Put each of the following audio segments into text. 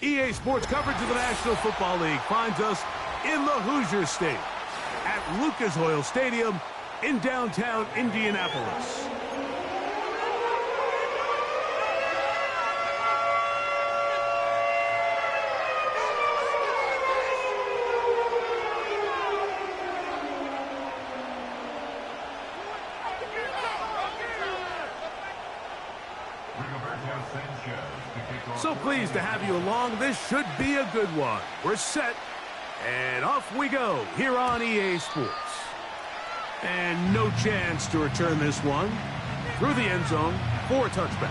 EA Sports coverage of the National Football League finds us in the Hoosier State at Lucas Oil Stadium in downtown Indianapolis. So pleased to have you along. This should be a good one. We're set, and off we go here on EA Sports. And no chance to return this one through the end zone for a touchback.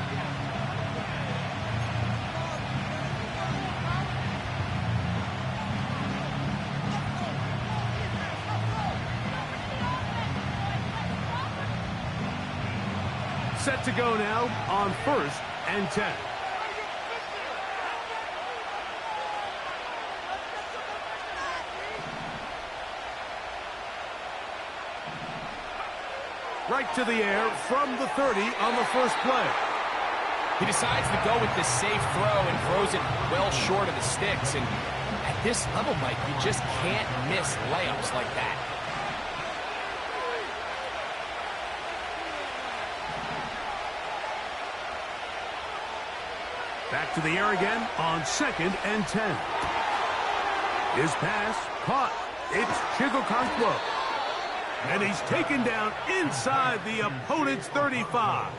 Set to go now on 1st and 10. Right to the air from the 30 on the first play. He decides to go with this safe throw and throws it well short of the sticks. And at this level, Mike, you just can't miss layups like that. Back to the air again on 2nd and 10. His pass caught. It's Chigokonkwo. And he's taken down inside the opponent's 35.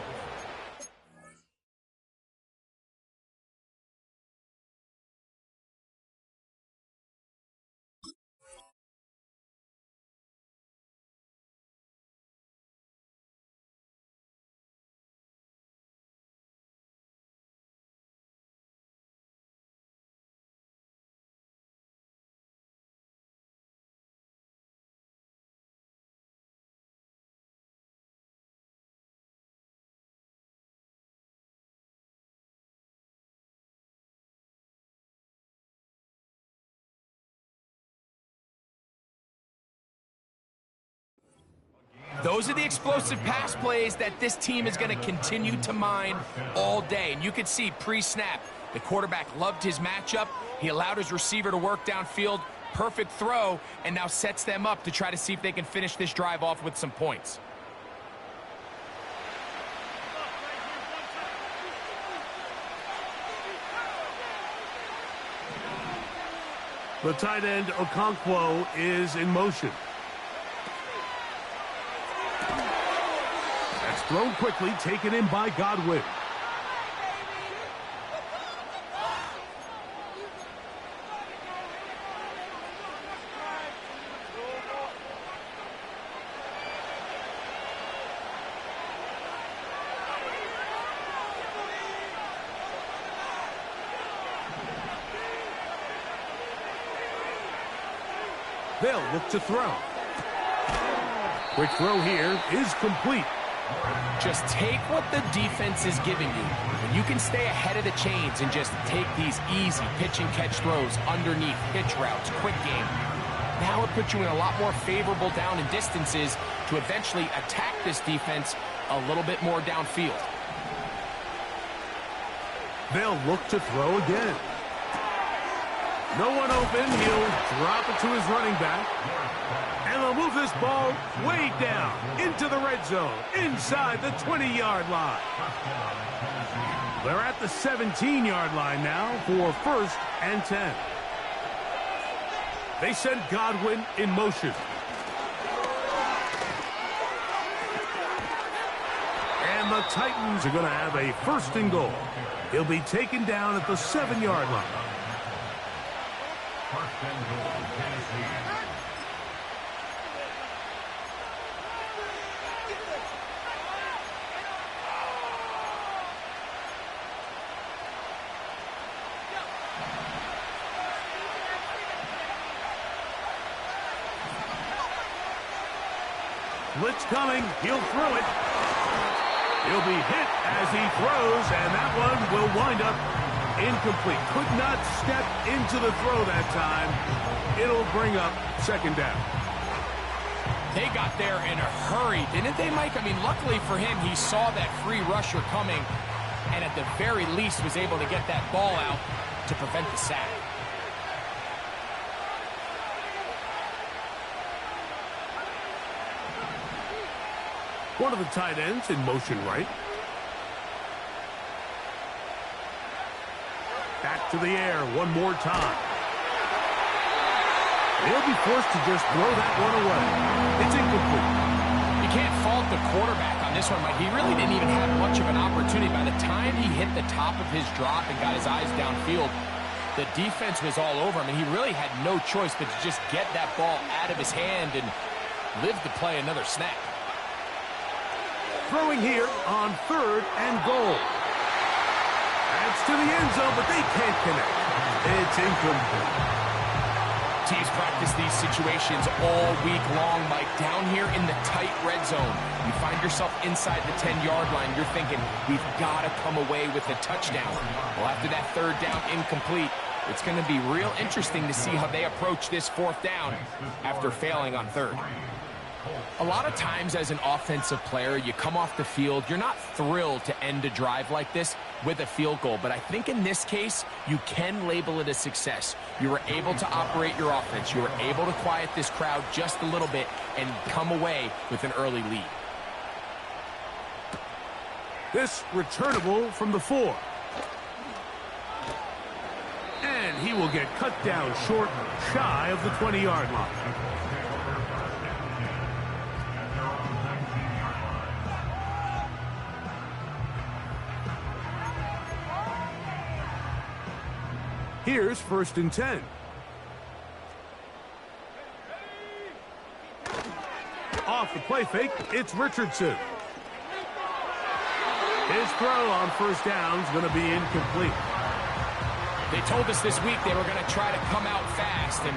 Those are the explosive pass plays that this team is going to continue to mine all day. And you can see pre-snap, the quarterback loved his matchup. He allowed his receiver to work downfield. Perfect throw, and now sets them up to try to see if they can finish this drive off with some points. The tight end, Okonkwo, is in motion. That's thrown quickly, taken in by Godwin. They'll look to throw. Quick throw here is complete. Just take what the defense is giving you. When you can stay ahead of the chains and just take these easy pitch and catch throws underneath, pitch routes, quick game, now it puts you in a lot more favorable down and distances to eventually attack this defense a little bit more downfield. They'll look to throw again. No one open. He'll drop it to his running back. And they'll move this ball way down into the red zone, inside the 20-yard line. They're at the 17-yard line now for 1st and 10. They send Godwin in motion. And the Titans are going to have a 1st and goal. He'll be taken down at the 7-yard line. Blitz coming. He'll throw it. He'll be hit as he throws, and that one will wind up incomplete. Could not step into the throw that time. It'll bring up 2nd down. They got there in a hurry, didn't they, Mike? I mean, luckily for him, he saw that free rusher coming. and at the very least was able to get that ball out to prevent the sack. One of the tight ends in motion right. Back to the air one more time. They'll be forced to just throw that one away. It's incomplete. You can't fault the quarterback on this one, Mike. He really didn't even have much of an opportunity. By the time he hit the top of his drop and got his eyes downfield, the defense was all over him, and he really had no choice but to just get that ball out of his hand and live to play another snap. Throwing here on 3rd and goal. That's to the end zone, but they can't connect. It's incomplete. Teams practice these situations all week long, Mike. Down here in the tight red zone, you find yourself inside the 10-yard line. You're thinking, we've got to come away with a touchdown. Well, after that 3rd down incomplete, it's going to be real interesting to see how they approach this 4th down after failing on 3rd. A lot of times as an offensive player, you come off the field, you're not thrilled to end a drive like this with a field goal. But I think in this case, you can label it a success. You were able to operate your offense. You were able to quiet this crowd just a little bit and come away with an early lead. This returnable from the 4. And he will get cut down short, shy of the 20-yard line. Here's 1st and 10. Off the play fake, it's Richardson. His throw on 1st down is going to be incomplete. They told us this week they were going to try to come out fast, and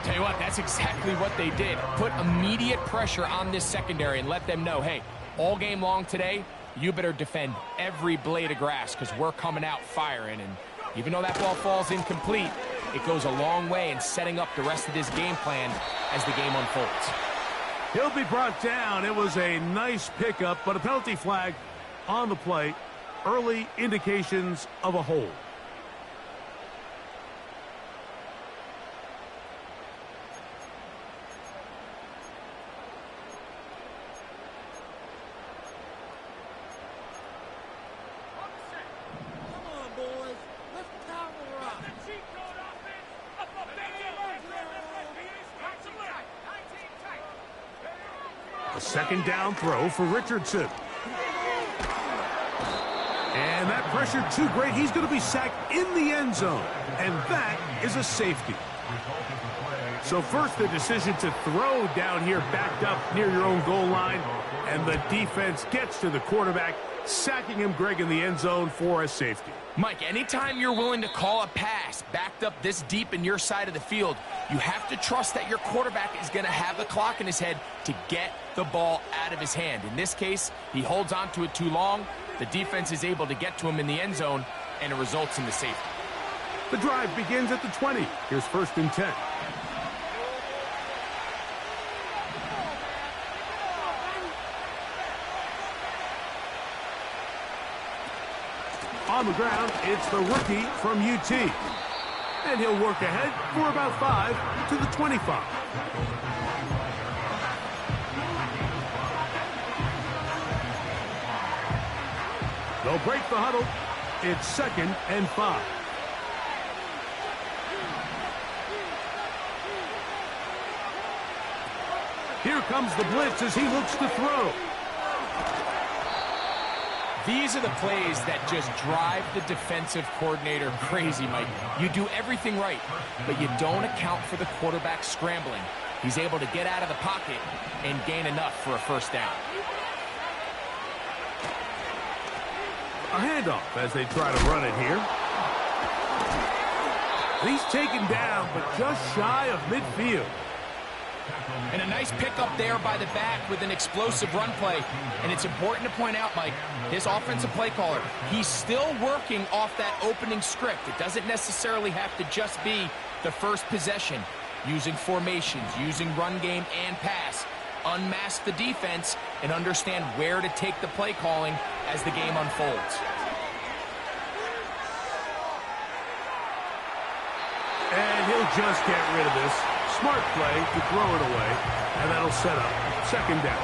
tell you what, that's exactly what they did. Put immediate pressure on this secondary and let them know, hey, all game long today, you better defend every blade of grass because we're coming out firing. And even though that ball falls incomplete, it goes a long way in setting up the rest of this game plan as the game unfolds. He'll be brought down. It was a nice pickup, but a penalty flag on the play. Early indications of a hold. A 2nd down throw for Richardson. And that pressure too great. He's going to be sacked in the end zone. And that is a safety. So first the decision to throw down here backed up near your own goal line. And the defense gets to the quarterback, sacking him, Greg, in the end zone for a safety. Mike, anytime you're willing to call a pass backed up this deep in your side of the field, you have to trust that your quarterback is going to have the clock in his head to get the ball out of his hand. In this case, he holds on to it too long. The defense is able to get to him in the end zone, and it results in the safety. The drive begins at the 20. Here's 1st and 10. On the ground, it's the rookie from UT. And he'll work ahead for about 5 to the 25. They'll break the huddle. It's 2nd and 5. Here comes the blitz as he looks to throw. These are the plays that just drive the defensive coordinator crazy, Mike. You do everything right, but you don't account for the quarterback scrambling. He's able to get out of the pocket and gain enough for a 1st down. A handoff as they try to run it here. He's taken down, but just shy of midfield. And a nice pickup there by the back with an explosive run play. And it's important to point out, Mike, this offensive play caller, he's still working off that opening script. It doesn't necessarily have to just be the first possession. Using formations, using run game and pass. Unmask the defense and understand where to take the play calling as the game unfolds. just get rid of this. Smart play to throw it away, and that'll set up second down.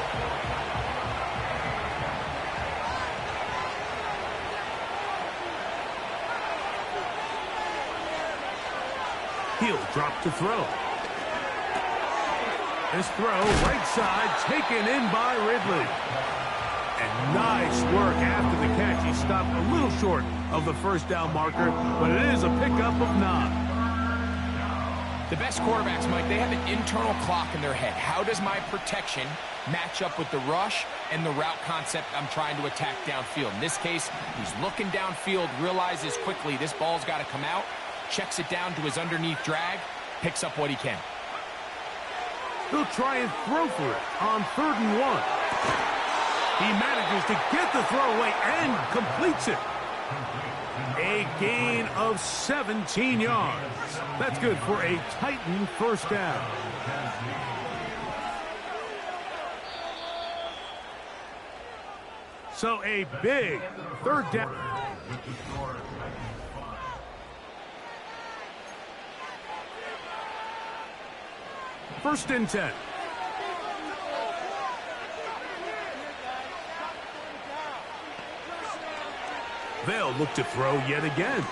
He'll drop to throw. His throw, right side, taken in by Ridley. And nice work after the catch. He stopped a little short of the first down marker, but it is a pickup of 9. The best quarterbacks, Mike, they have an internal clock in their head. How does my protection match up with the rush and the route concept I'm trying to attack downfield? In this case, he's looking downfield, realizes quickly this ball's got to come out, checks it down to his underneath drag, picks up what he can. He'll try and throw for it on 3rd and 1. He manages to get the throw away and completes it. A gain of 17 yards. That's good for a Titan first down. So a big 3rd down. First and 10. They'll look to throw yet again.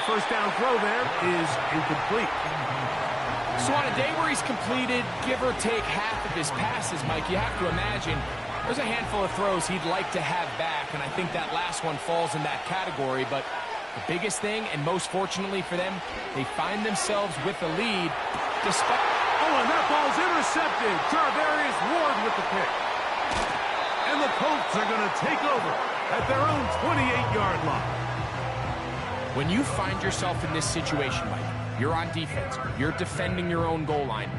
First down throw there is incomplete. So on a day where he's completed, give or take half of his passes, Mike, you have to imagine there's a handful of throws he'd like to have back, and I think that last one falls in that category. But the biggest thing, and most fortunately for them, they find themselves with the lead despite... Oh, and that ball's intercepted. Jarvarius Ward with the pick. And the Colts are going to take over at their own 28-yard line. When you find yourself in this situation, Mike, you're on defense, you're defending your own goal line,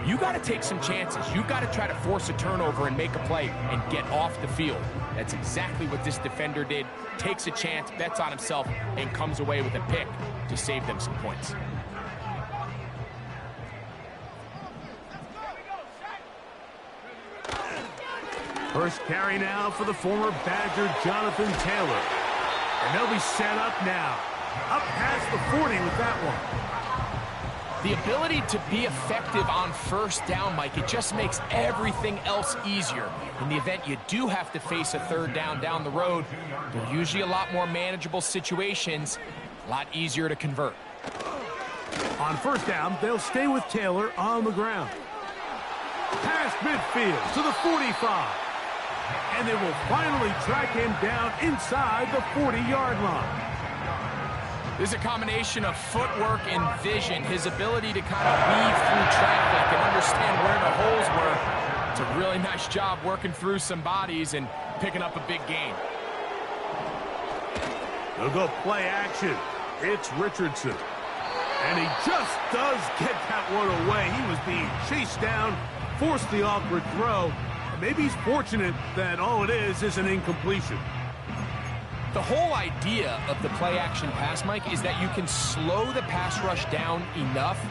you got to take some chances. You got to try to force a turnover and make a play and get off the field. That's exactly what this defender did. Takes a chance, bets on himself, and comes away with a pick to save them some points. First carry now for the former Badger Jonathan Taylor. And they'll be set up now. Up past the 40 with that one. The ability to be effective on first down, Mike, it just makes everything else easier. In the event you do have to face a 3rd down the road, they're usually a lot more manageable situations, a lot easier to convert. On first down, they'll stay with Taylor on the ground. Past midfield to the 45. And they will finally track him down inside the 40-yard line. There's a combination of footwork and vision, his ability to kind of weave through traffic and understand where the holes were. It's a really nice job working through some bodies and picking up a big gain. They'll go play action. It's Richardson. And he just does get that one away. He was being chased down, forced the awkward throw. Maybe he's fortunate that all it is an incompletion. The whole idea of the play-action pass, Mike, is that you can slow the pass rush down enough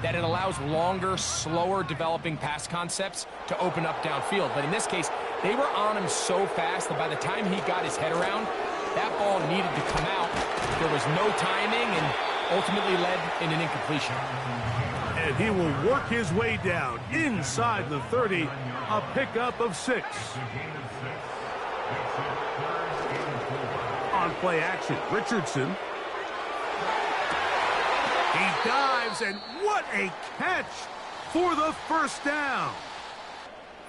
that it allows longer, slower developing pass concepts to open up downfield. But in this case, they were on him so fast that by the time he got his head around, that ball needed to come out. There was no timing and ultimately led in an incompletion. And he will work his way down inside the 30, a pickup of 6. On play action, Richardson. He dives, and what a catch for the first down.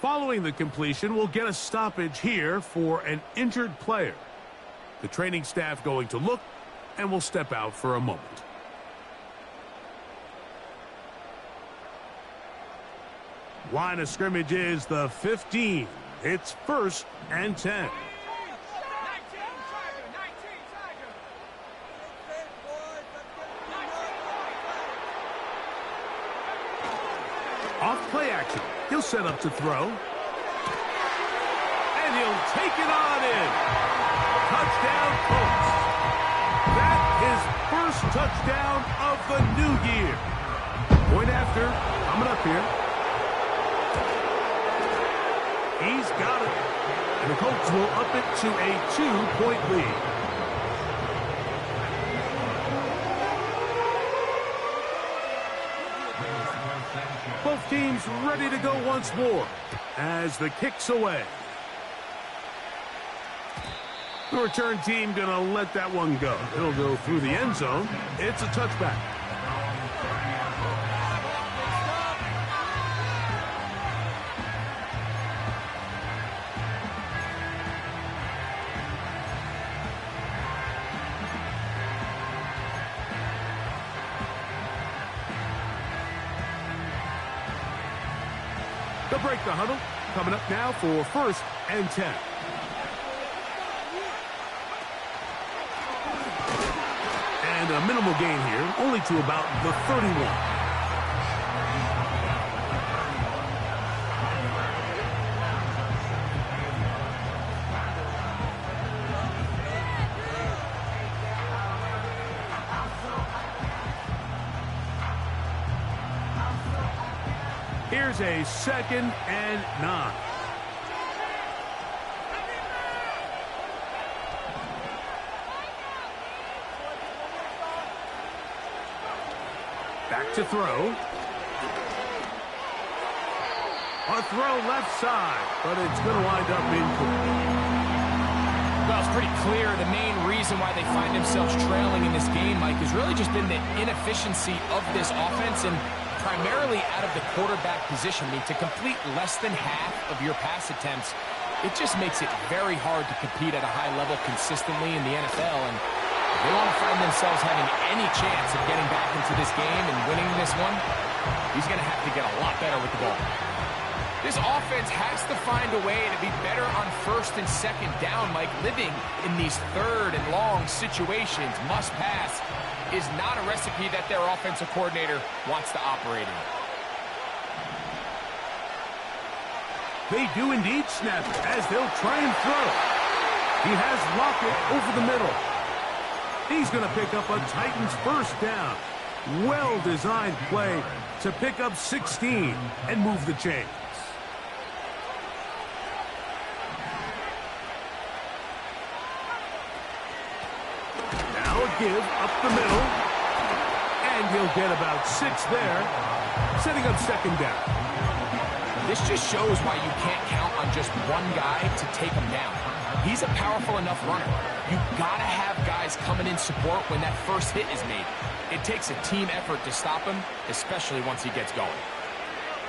Following the completion, we'll get a stoppage here for an injured player. The training staff going to look, and will step out for a moment. Line of scrimmage is the 15. It's 1st and 10. Off play action. He'll set up to throw. And he'll take it on in. Touchdown, Colts. That is first touchdown of the new year. Point after, coming up here. He's got it. And the Colts will up it to a 2-point lead. team's ready to go once more as the kick's away. The return team going to let that one go. It'll go through the end zone. It's a touchback. They'll break the huddle. Coming up now for 1st and 10. And a minimal gain here, only to about the 31. Here's a 2nd and 9. Back to throw. A throw left side, but it's going to wind up incomplete. Well, it's pretty clear the main reason why they find themselves trailing in this game, Mike, has really just been the inefficiency of this offense and primarily out of the quarterback position. I mean, to complete less than half of your pass attempts, it just makes it very hard to compete at a high level consistently in the NFL. And if they want to find themselves having any chance of getting back into this game and winning this one, he's going to have to get a lot better with the ball. This offense has to find a way to be better on 1st and 2nd down, Mike. Living in these 3rd and long situations, must pass, is not a recipe that their offensive coordinator wants to operate in. They do indeed snap it as they'll try and throw. He has Lockett over the middle. He's going to pick up a Titans 1st down. Well-designed play to pick up 16 and move the chains. Now a give up the middle. And he'll get about 6 there, setting up 2nd down. This just shows why you can't count on just one guy to take him down. He's a powerful enough runner. You've got to have guys coming in support when that first hit is made. It takes a team effort to stop him, especially once he gets going.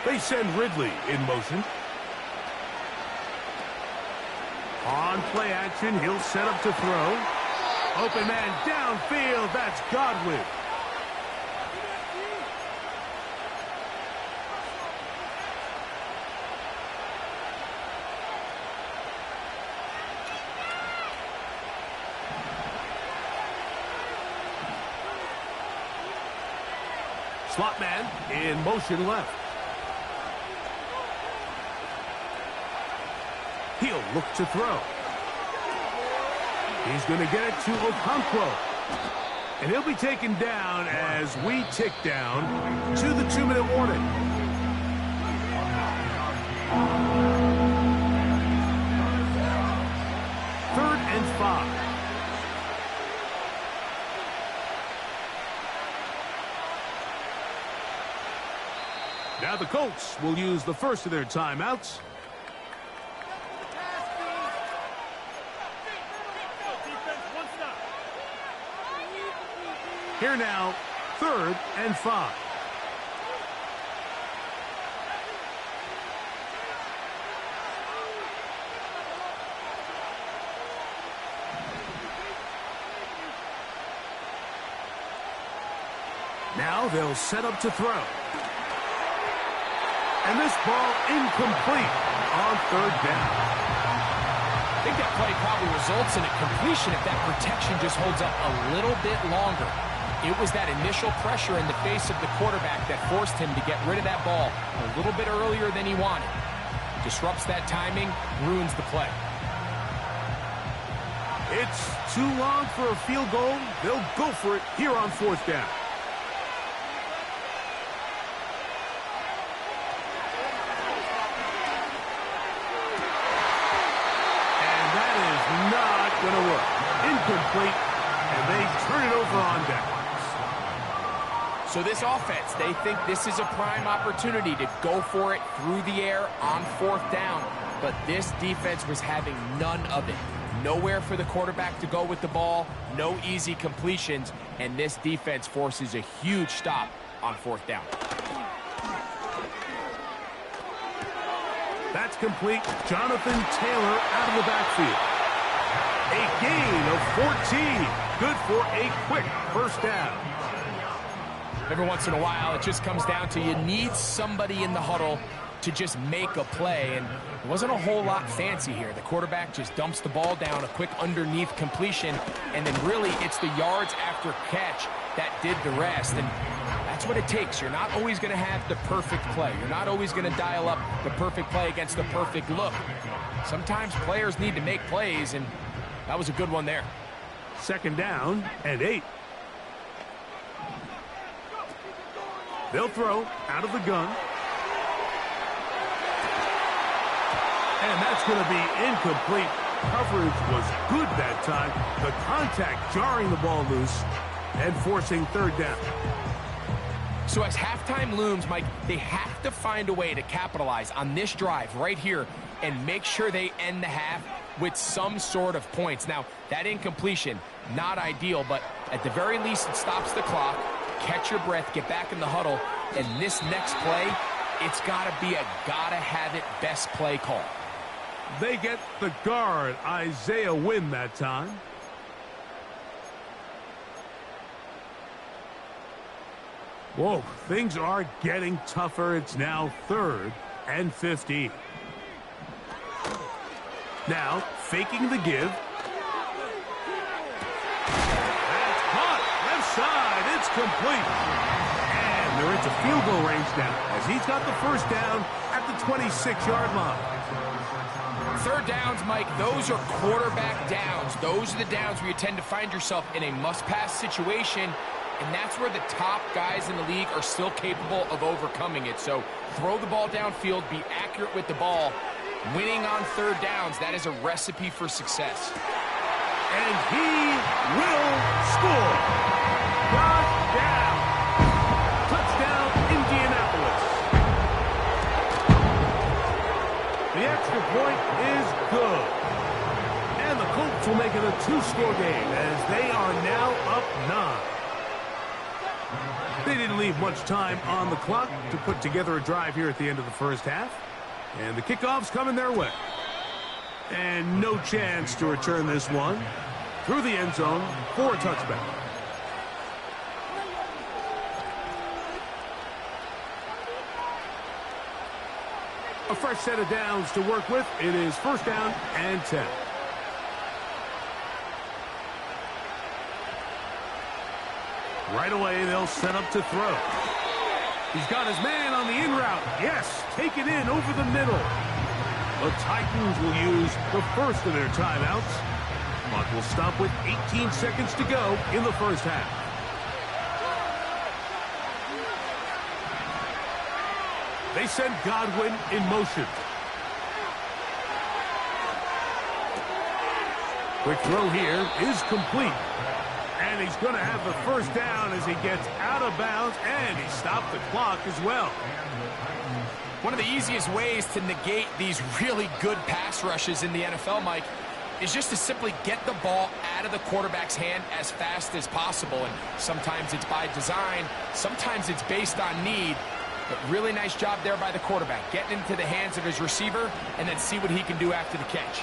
They send Ridley in motion. On play action, he'll set up to throw. Open man downfield, that's Godwin. Slot man in motion left. He'll look to throw. He's going to get it to Okonkwo. And he'll be taken down as we tick down to the 2-minute warning. Third and 5. Now the Colts will use the first of their timeouts. Here now, 3rd and 5. Now they'll set up to throw. And this ball incomplete on 3rd down. I think that play probably results in a completion if that protection just holds up a little bit longer. It was that initial pressure in the face of the quarterback that forced him to get rid of that ball a little bit earlier than he wanted. Disrupts that timing, ruins the play. It's too long for a field goal. They'll go for it here on 4th down. Not going to work. Incomplete, and they turn it over on downs. So this offense, they think this is a prime opportunity to go for it through the air on 4th down. But this defense was having none of it. Nowhere for the quarterback to go with the ball, no easy completions, and this defense forces a huge stop on 4th down. That's complete. Jonathan Taylor out of the backfield. A gain of 14. Good for a quick first down. Every once in a while, it just comes down to you need somebody in the huddle to just make a play, and it wasn't a whole lot fancy here. The quarterback just dumps the ball down, a quick underneath completion, and then really it's the yards after catch that did the rest, and that's what it takes. You're not always going to have the perfect play. You're not always going to dial up the perfect play against the perfect look. Sometimes players need to make plays, and that was a good one there. 2nd down and 8. They'll throw out of the gun. And that's going to be incomplete. Coverage was good that time. The contact jarring the ball loose and forcing 3rd down. So as halftime looms, Mike, they have to find a way to capitalize on this drive right here and make sure they end the half with some sort of points. Now, that incompletion, not ideal, but at the very least it stops the clock. Catch your breath, get back in the huddle, and this next play, it's got to be a gotta-have-it best play call. They get the guard, Isaiah Wynn, that time. Whoa, things are getting tougher. It's now 3rd and 15. Now, faking the give. That's caught. Left side. It's complete. And they're into field goal range now as he's got the first down at the 26-yard line. 3rd downs, Mike, those are quarterback downs. Those are the downs where you tend to find yourself in a must-pass situation, and that's where the top guys in the league are still capable of overcoming it. So throw the ball downfield, be accurate with the ball. Winning on 3rd downs, that is a recipe for success. And he will score. Brought down. Touchdown, Indianapolis. The extra point is good. And the Colts will make it a 2-score game as they are now up 9. They didn't leave much time on the clock to put together a drive here at the end of the first half. And the kickoff's coming their way. And no chance to return this one through the end zone for a touchback. A fresh set of downs to work with. It is 1st down and 10. Right away, they'll set up to throw. He's got his man on the in route. Yes, take it in over the middle. The Titans will use the first of their timeouts. Clock will stop with 18 seconds to go in the first half. They send Godwin in motion. Quick throw here is complete. And he's going to have the first down as he gets out of bounds, and he stopped the clock as well. One of the easiest ways to negate these really good pass rushes in the NFL, Mike, is just to simply get the ball out of the quarterback's hand as fast as possible. And sometimes it's by design, sometimes it's based on need. But really nice job there by the quarterback, getting into the hands of his receiver and then see what he can do after the catch.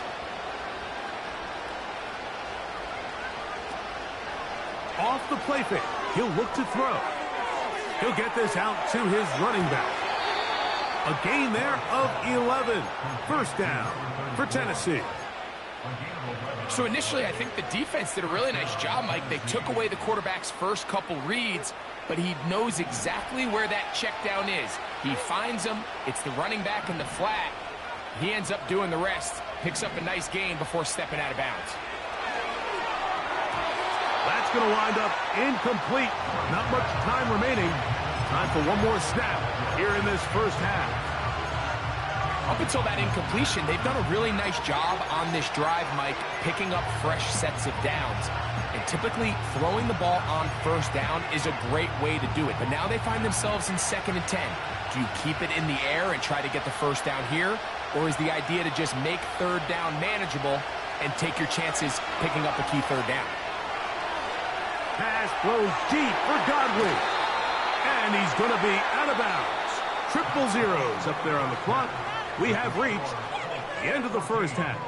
Off the play fake, he'll look to throw. He'll get this out to his running back. A gain there of 11. First down for Tennessee. So initially, I think the defense did a really nice job, Mike. They took away the quarterback's first couple reads, but he knows exactly where that check down is. He finds him. It's the running back in the flat. He ends up doing the rest. Picks up a nice gain before stepping out of bounds. That's going to wind up incomplete. Not much time remaining. Time for one more snap here in this first half. Up until that incompletion, they've done a really nice job on this drive, Mike, picking up fresh sets of downs. And typically, throwing the ball on first down is a great way to do it. But now they find themselves in 2nd and 10. Do you keep it in the air and try to get the first down here? Or is the idea to just make 3rd down manageable and take your chances picking up a key 3rd down? Pass throws deep for Godwin. And he's going to be out of bounds. 0-0 up there on the clock. We have reached the end of the first half.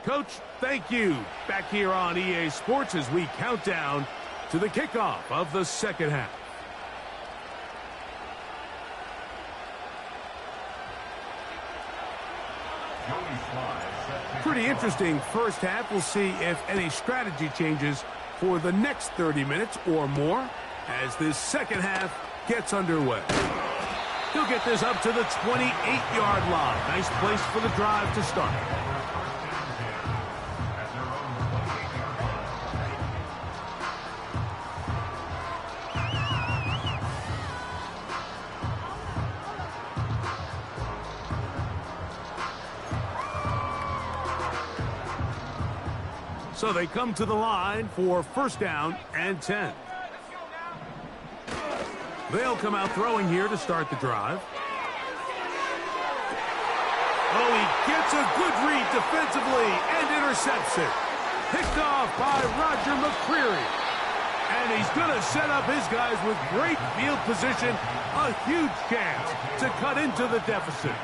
Coach, thank you. Back here on EA Sports as we count down to the kickoff of the second half. Pretty interesting first half. We'll see if any strategy changes for the next 30 minutes or more as this second half gets underway. He'll get this up to the 28-yard line. Nice place for the drive to start. So they come to the line for 1st down and 10. They'll come out throwing here to start the drive. Oh, he gets a good read defensively and intercepts it. Picked off by Roger McCreary. And he's going to set up his guys with great field position. A huge chance to cut into the deficit.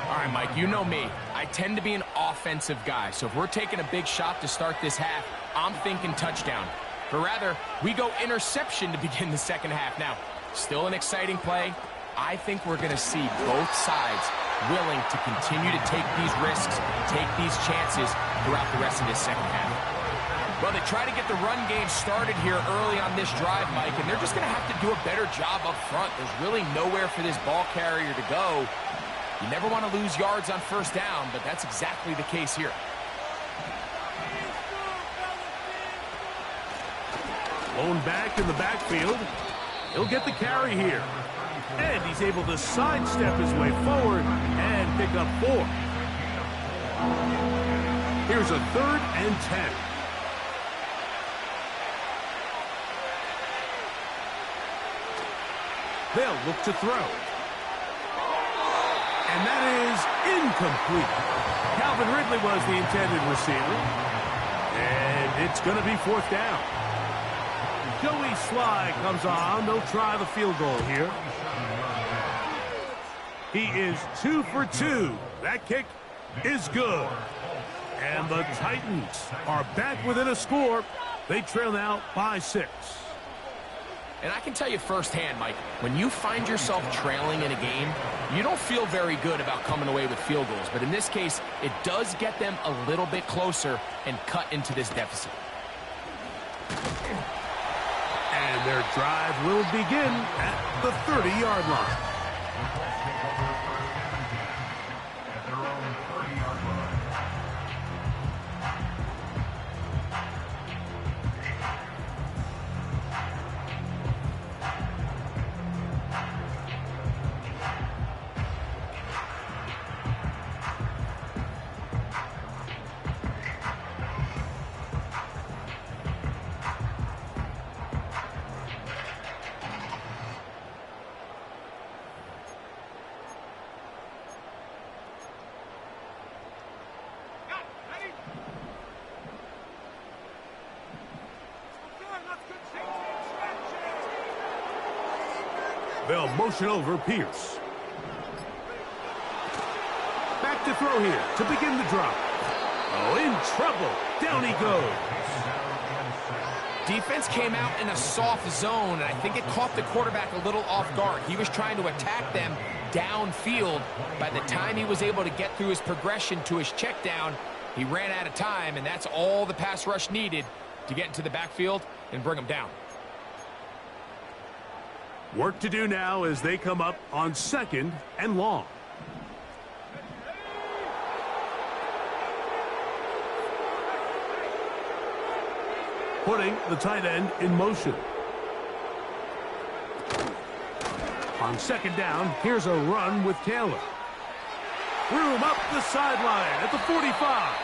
All right, Mike, you know me. I tend to be an offensive guy, so if we're taking a big shot to start this half, I'm thinking touchdown. But rather, we go interception to begin the second half. Now, still an exciting play. I think we're going to see both sides willing to continue to take these risks, take these chances throughout the rest of this second half. Well, they try to get the run game started here early on this drive, Mike, and they're just going to have to do a better job up front. There's really nowhere for this ball carrier to go. You never want to lose yards on 1st down, but that's exactly the case here. Blown back in the backfield. He'll get the carry here. And he's able to sidestep his way forward and pick up 4. Here's a 3rd and 10. They'll look to throw. And that is incomplete. Calvin Ridley was the intended receiver. And it's going to be 4th down. Joey Sly comes on. They'll try the field goal here. He is 2 for 2. That kick is good. And the Titans are back within a score. They trail now by 6. And I can tell you firsthand, Mike, when you find yourself trailing in a game, you don't feel very good about coming away with field goals. But in this case, it does get them a little bit closer and cut into this deficit. And their drive will begin at the 30-yard line. They'll motion over Pierce. Back to throw here to begin the drop. Oh, in trouble. Down he goes. Defense came out in a soft zone, and I think it caught the quarterback a little off guard. He was trying to attack them downfield. By the time he was able to get through his progression to his check down, he ran out of time, and that's all the pass rush needed to get into the backfield and bring them down. Work to do now as they come up on 2nd and long. Putting the tight end in motion. On 2nd down, here's a run with Taylor. Room up the sideline at the 45.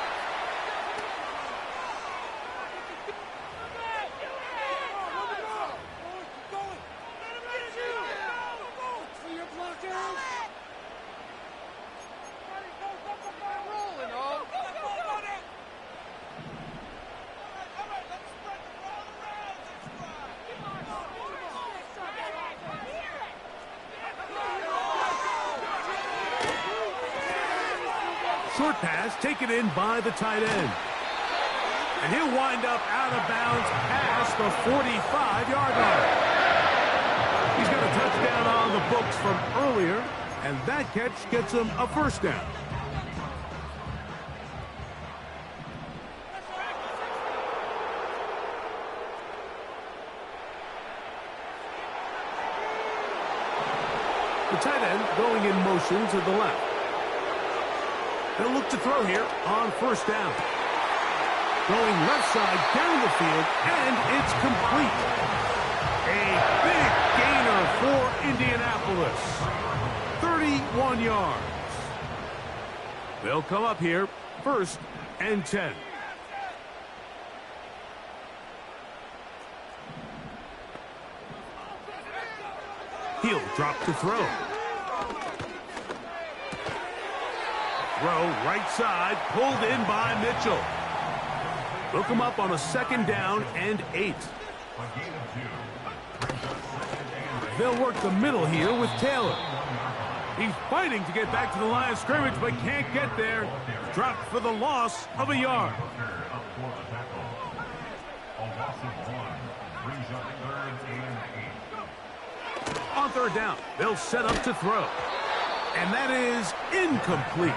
Short pass taken in by the tight end. And he'll wind up out of bounds past the 45-yard line. He's got a touchdown on the books from earlier, and that catch gets him a first down. The tight end going in motion to the left. They'll look to throw here on 1st down. Going left side down the field, and it's complete. A big gainer for Indianapolis. 31 yards. They'll come up here 1st and 10. He'll drop to throw. Throw right side, pulled in by Mitchell. Look him up on a 2nd down and 8. They'll work the middle here with Taylor. He's fighting to get back to the line of scrimmage, but can't get there. Dropped for the loss of a yard. On 3rd down, they'll set up to throw. And that is incomplete.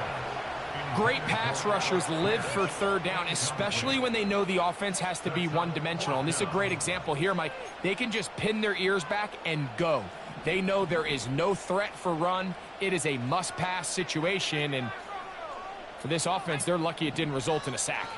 Great pass rushers live for 3rd down, especially when they know the offense has to be one-dimensional. And this is a great example here, Mike. They can just pin their ears back and go. They know there is no threat for run. It is a must-pass situation, and for this offense, they're lucky it didn't result in a sack.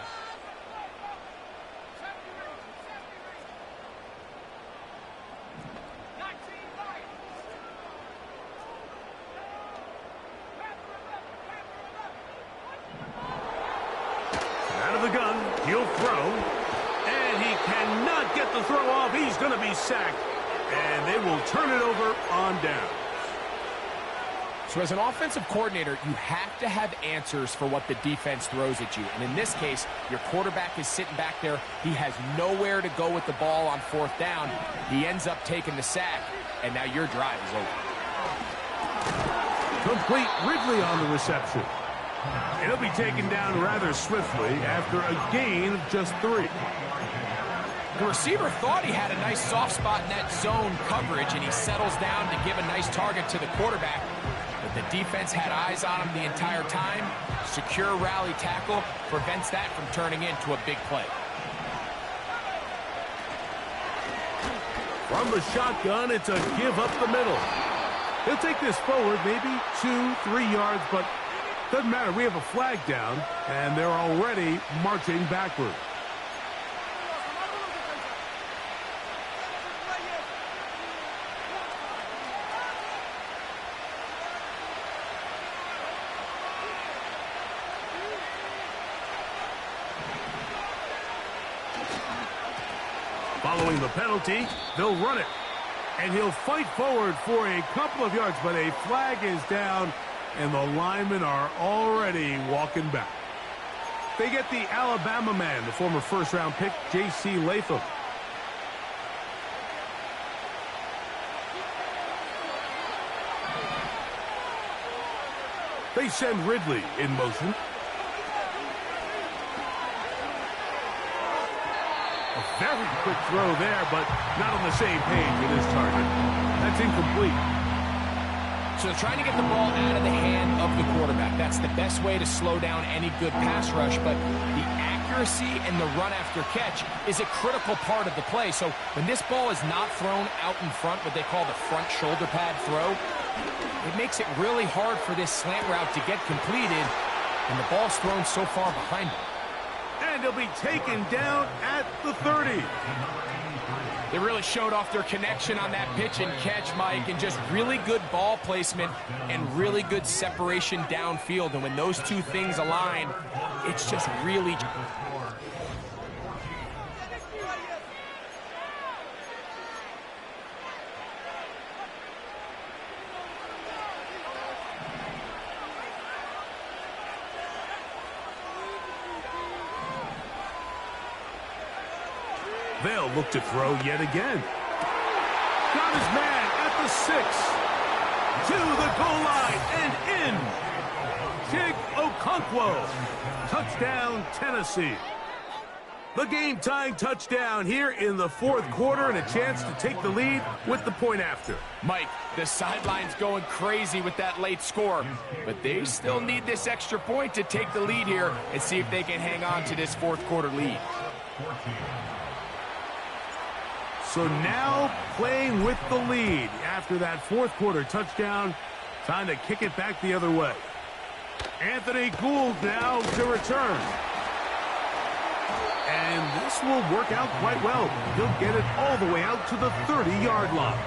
Sacked, and they will turn it over on down. So as an offensive coordinator, you have to have answers for what the defense throws at you. And in this case, your quarterback is sitting back there. He has nowhere to go with the ball on 4th down. He ends up taking the sack, and now your drive is over. Complete Ridley on the reception. It'll be taken down rather swiftly after a gain of just 3. The receiver thought he had a nice soft spot in that zone coverage, and he settles down to give a nice target to the quarterback. But the defense had eyes on him the entire time. Secure rally tackle prevents that from turning into a big play. From the shotgun, it's a give up the middle. He'll take this forward, maybe 2-3 yards, but doesn't matter. We have a flag down, and they're already marching backward. Following the penalty, they'll run it. And he'll fight forward for a couple of yards, but a flag is down, and the linemen are already walking back. They get the Alabama man, the former first-round pick, J.C. Latham. They send Ridley in motion. A very quick throw there, but not on the same page with his target. That's incomplete. So they're trying to get the ball out of the hand of the quarterback. That's the best way to slow down any good pass rush, but the accuracy and the run after catch is a critical part of the play. So when this ball is not thrown out in front, what they call the front shoulder pad throw, it makes it really hard for this slant route to get completed, and the ball's thrown so far behind him. And he'll be taken down at the 30. They really showed off their connection on that pitch and catch, Mike, and just really good ball placement and really good separation downfield. And when those two things align, it's just really... They'll look to throw yet again. Got his man at the 6. To the goal line and in. Chig Okonkwo. Touchdown, Tennessee. The game-tying touchdown here in the fourth quarter and a chance to take the lead with the point after. Mike, the sideline's going crazy with that late score, but they still need this extra point to take the lead here and see if they can hang on to this fourth quarter lead. So now playing with the lead after that fourth quarter touchdown, trying to kick it back the other way. Anthony Gould now to return. And this will work out quite well. He'll get it all the way out to the 30-yard line.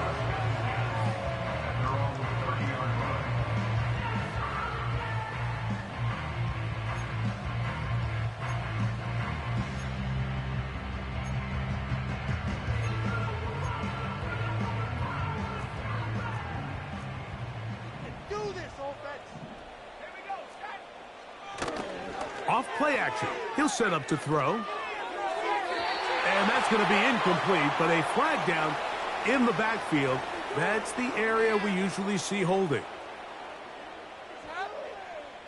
Off play action. He'll set up to throw. And that's going to be incomplete, but a flag down in the backfield. That's the area we usually see holding.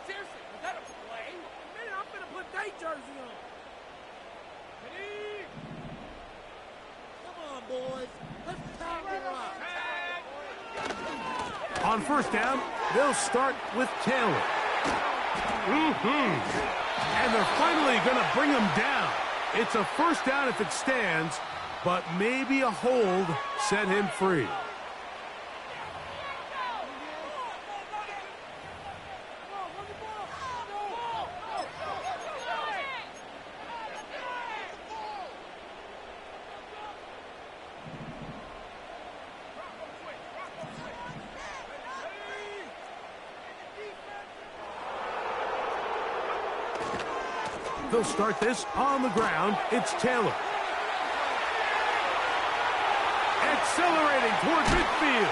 Seriously, was that a play? A minute, I'm going to put that jersey on. Come on, boys. Let's tie it up. On first down, they'll start with Taylor. And they're finally going to bring him down. It's a first down if it stands, but maybe a hold set him free. They'll start this on the ground. It's Taylor. Accelerating toward midfield.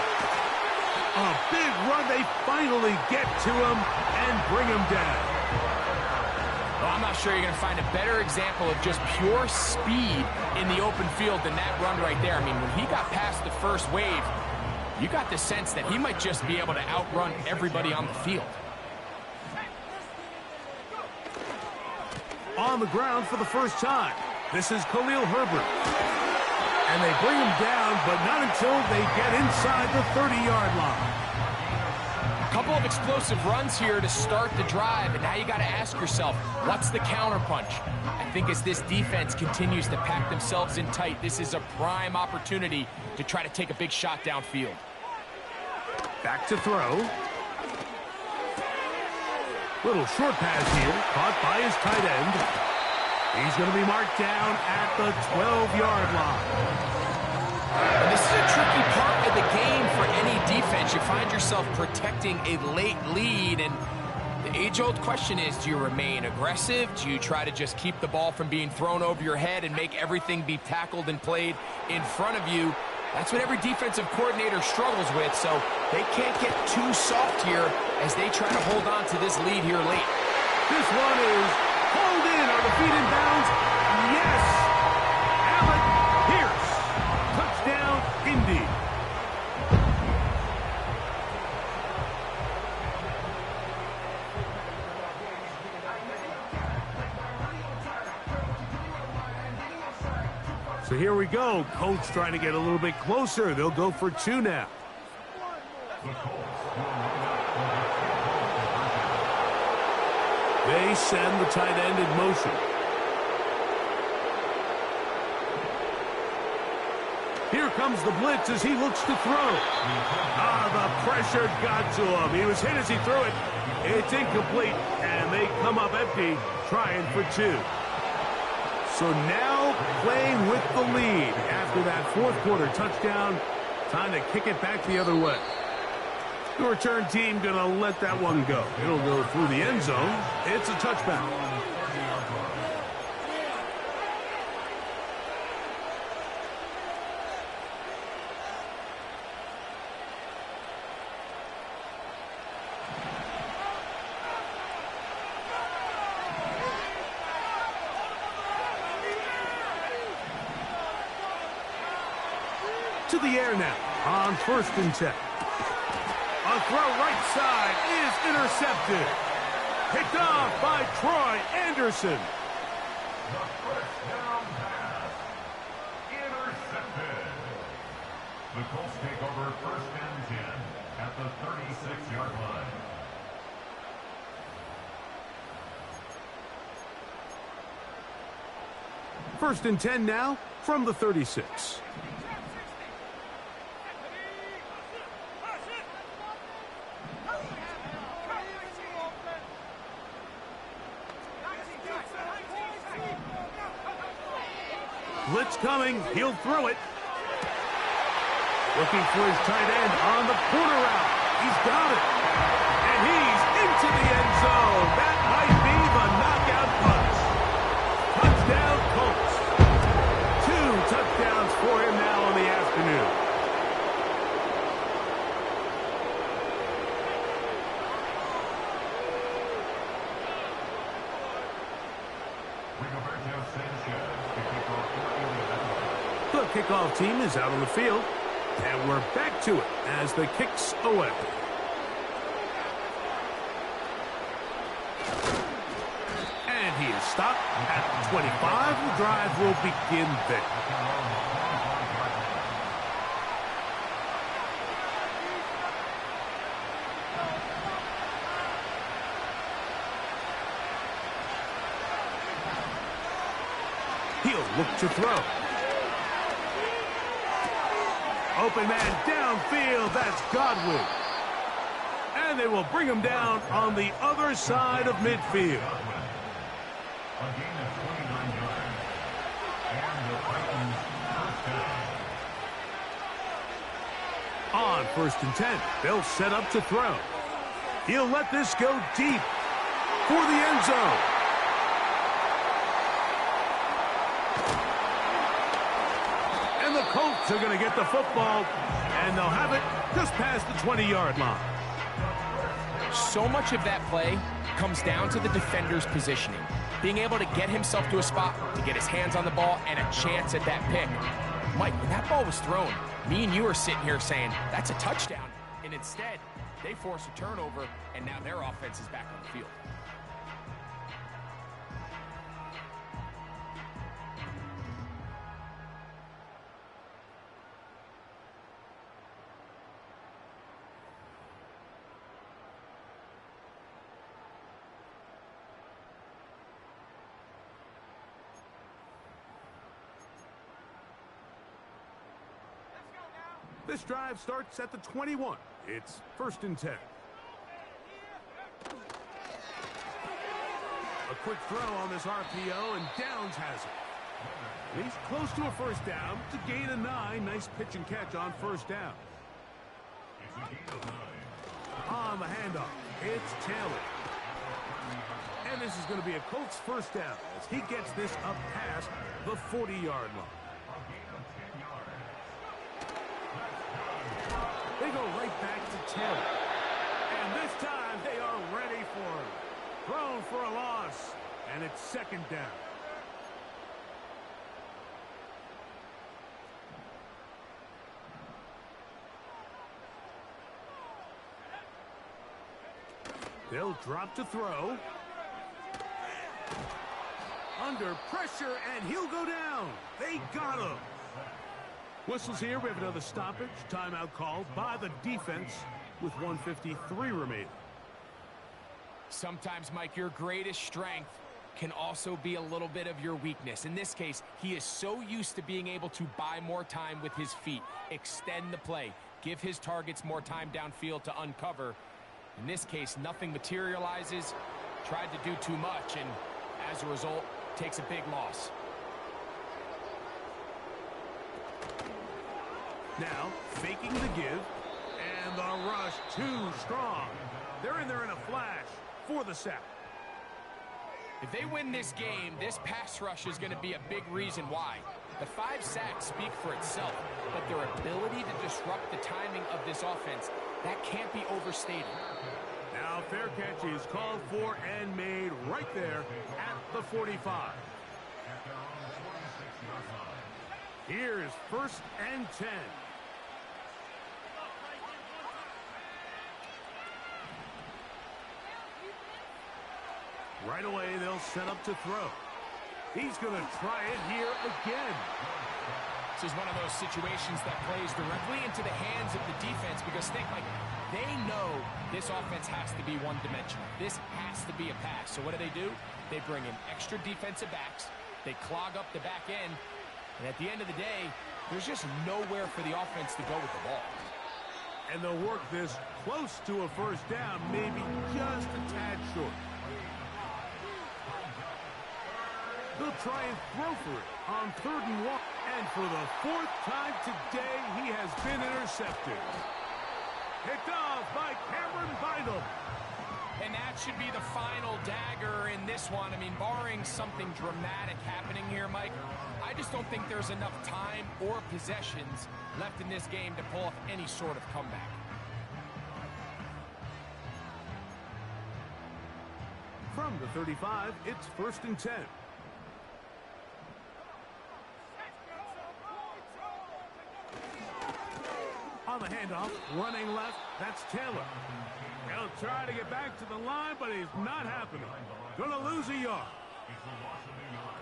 A big run. They finally get to him and bring him down. Well, I'm not sure you're going to find a better example of just pure speed in the open field than that run right there. I mean, when he got past the first wave, you got the sense that he might just be able to outrun everybody on the field. On the ground for the first time. This is Khalil Herbert. And they bring him down, but not until they get inside the 30-yard line. A couple of explosive runs here to start the drive, and now you got to ask yourself, what's the counterpunch? I think as this defense continues to pack themselves in tight, this is a prime opportunity to try to take a big shot downfield. Back to throw. Little short pass here, caught by his tight end. He's going to be marked down at the 12-yard line. And this is a tricky part of the game for any defense. You find yourself protecting a late lead, and the age-old question is, do you remain aggressive? Do you try to just keep the ball from being thrown over your head and make everything be tackled and played in front of you? That's what every defensive coordinator struggles with, so they can't get too soft here as they try to hold on to this lead here late. This one is pulled in on the feet in bounds. Yes! Alec Pierce. Touchdown, Indy. So here we go. Colts trying to get a little bit closer. They'll go for 2 now. They send the tight end in motion. comes the blitz as he looks to throw. The pressure got to him. He was hit as he threw it. It's incomplete, and they come up empty, trying for 2. So now playing with the lead after that fourth quarter touchdown. Time to kick it back the other way. The return team going to let that one go. It'll go through the end zone. It's a touchback. To the air now on 1st and 10. A throw right side is intercepted. Picked off by Troy Anderson. The first down pass. Intercepted. The Colts take over 1st and 10 at the 36-yard line. First and 10 now from the 36. Blitz coming. He'll throw it. Looking for his tight end on the corner route. He's got it. And he's into the end zone. That might be the knockout punch. Touchdown, Colts. 2 touchdowns for him now on the afternoon. The kickoff team is out on the field, and we're back to it as the kick's away. And he is stopped at 25. The drive will begin there. He'll look to throw. Open man downfield. That's Godwin. And they will bring him down on the other side of midfield. A gain of 29 yards. And the Titans first down. On 1st and 10, they'll set up to throw. He'll let this go deep for the end zone. And the Colts are going to get the football, and they'll have it just past the 20-yard line. So much of that play comes down to the defender's positioning. Being able to get himself to a spot, to get his hands on the ball, and a chance at that pick. Mike, when that ball was thrown, me and you are sitting here saying, that's a touchdown. And instead, they force a turnover, and now their offense is back on the field. This drive starts at the 21. It's 1st and 10. A quick throw on this RPO, and Downs has it. He's close to a first down to gain a 9. Nice pitch and catch on 1st down. On the handoff, it's Taylor. And this is going to be a Colts first down as he gets this up past the 40-yard line. They go right back to Taylor. And this time they are ready for him. Thrown for a loss. And it's 2nd down. They'll drop to throw. Under pressure, and he'll go down. They got him. Whistles here. We have another stoppage. Timeout called by the defense with 1:53 remaining. Sometimes, Mike, your greatest strength can also be a little bit of your weakness. In this case, he is so used to being able to buy more time with his feet, extend the play, give his targets more time downfield to uncover. In this case, nothing materializes, tried to do too much, and as a result, takes a big loss. Now, faking the give, and the rush too strong. They're in there in a flash for the sack. If they win this game, this pass rush is going to be a big reason why. The 5 sacks speak for itself, but their ability to disrupt the timing of this offense, that can't be overstated. Now, fair catch is called for and made right there at the 45. Here's 1st and 10. Right away, they'll set up to throw. He's going to try it here again. This is one of those situations that plays directly into the hands of the defense because they know this offense has to be one-dimensional. This has to be a pass. So what do? They bring in extra defensive backs. They clog up the back end. And at the end of the day, there's just nowhere for the offense to go with the ball. And they'll work this close to a 1st down, maybe just a tad short. They'll try and throw for it on 3rd and 1. And for the 4th time today, he has been intercepted. Picked off by Cameron Bynum. And that should be the final dagger in this one. I mean, barring something dramatic happening here, Mike, I just don't think there's enough time or possessions left in this game to pull off any sort of comeback. From the 35, it's 1st and 10. On the handoff, running left, that's Taylor. He'll try to get back to the line, but he's not happening. Gonna lose a yard.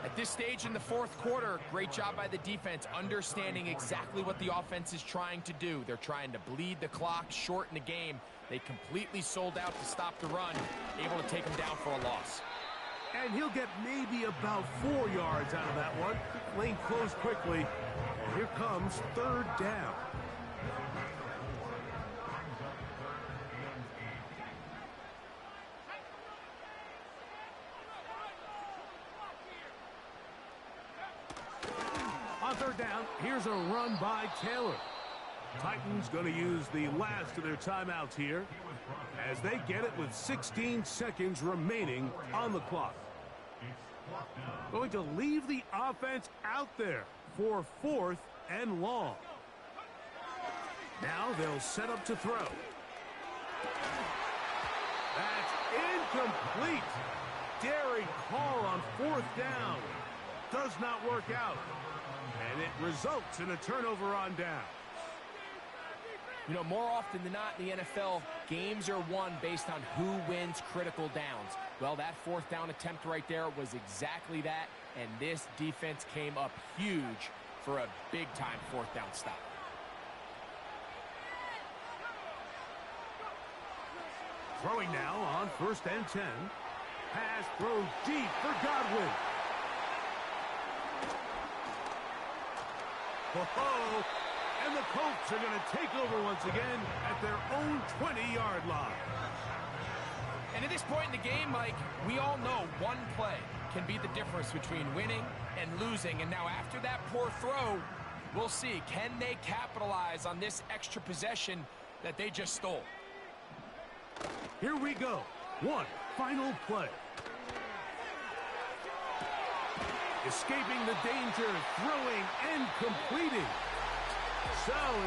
At this stage in the 4th quarter, great job by the defense, understanding exactly what the offense is trying to do. They're trying to bleed the clock, shorten the game. They completely sold out to stop the run, able to take them down for a loss. And he'll get maybe about 4 yards out of that one. Lane closed quickly. And here comes 3rd down. On 3rd down, here's a run by Taylor. Titans going to use the last of their timeouts here as they get it with 16 seconds remaining on the clock. Going to leave the offense out there for 4th and long. Now they'll set up to throw. That's incomplete. Daring call on 4th down. Does not work out. And it results in a turnover on down. You know, more often than not in the NFL, games are won based on who wins critical downs. Well, that 4th down attempt right there was exactly that, and this defense came up huge for a big-time 4th down stop. Throwing now on 1st and 10. Pass throws deep for Godwin. Whoa! And the Colts are going to take over once again at their own 20-yard line. And at this point in the game, Mike, we all know one play can be the difference between winning and losing. And now after that poor throw, we'll see, can they capitalize on this extra possession that they just stole? Here we go. One final play. Escaping the danger, throwing and completing. So